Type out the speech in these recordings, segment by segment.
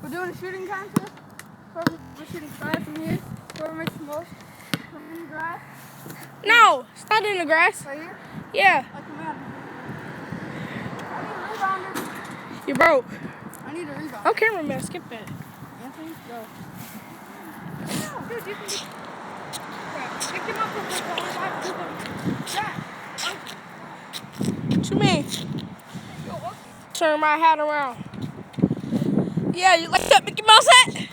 We're doing a shooting contest. We're shooting 5 from here. Whoever makes the most from in the grass. No, it's not in the grass. Right here? Yeah. Like a man. I need a rebounder. You broke. I need a rebound. Oh, cameraman, skip that. Anthony, go. No, dude, you can get... Pick him up real quick. What you mean? Turn my hat around. Yeah, you like that Mickey Mouse hat?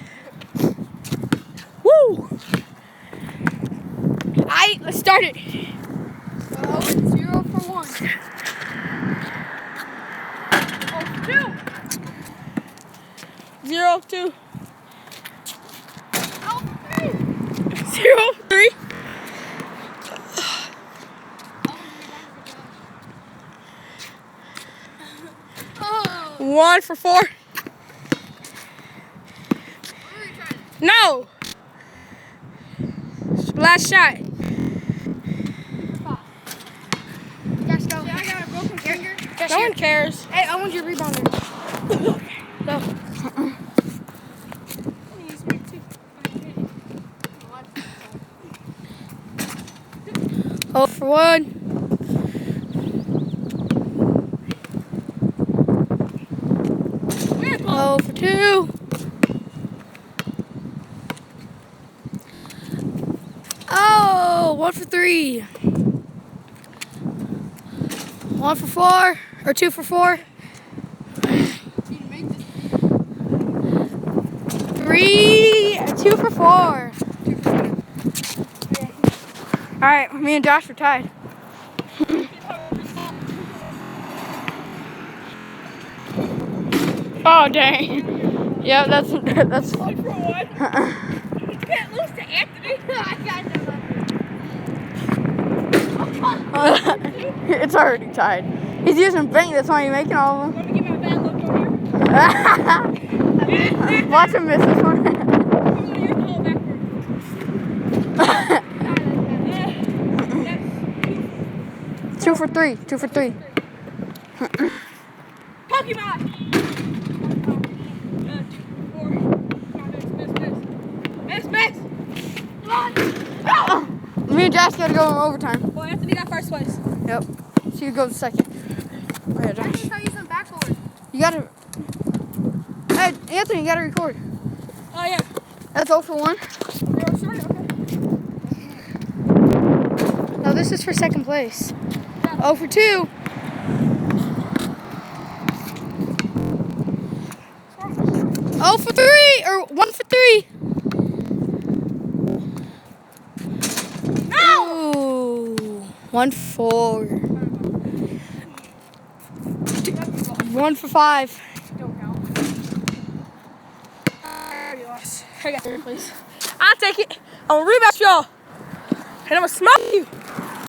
Woo! Alright, let's start it. So, 0 for 1. 0 for 2. 0 2. 0 for 3. 0 3. Oh. 1 for 4. No. Last shot. Gosh, go. Yeah, I got a broken finger. No one cares. Hey, I want your rebounder. Go. 0 for 1. 0 for 2. Oh, 1 for 3. 1 for 4. Or 2 for 4. 3. 2 for 4. Alright, me and Josh are tied. Oh dang. Yeah, that's 1 for 1. You can't lose to Anthony. It's already tied. He's using bank, that's why he's making all of them. Let me get my bad look over here. Watch him miss this one. Two for 3. 2 for 3. Pokemon! Miss! Me and Josh gotta go in overtime. Well, Anthony got first place. Yep. So you go second. Oh, yeah, I Josh. can start using backboard. You gotta. Hey, Anthony, you gotta record. Oh, yeah. That's 0 for 1. Okay. No, this is for second place. 0 for 2. 0 for 3. Or 1 for 3. No! Ooh, 1 for 4. 1 for 5. Don't count. I already lost. I got third place. I'll take it. I'm gonna rebound y'all. And I'm gonna smoke you.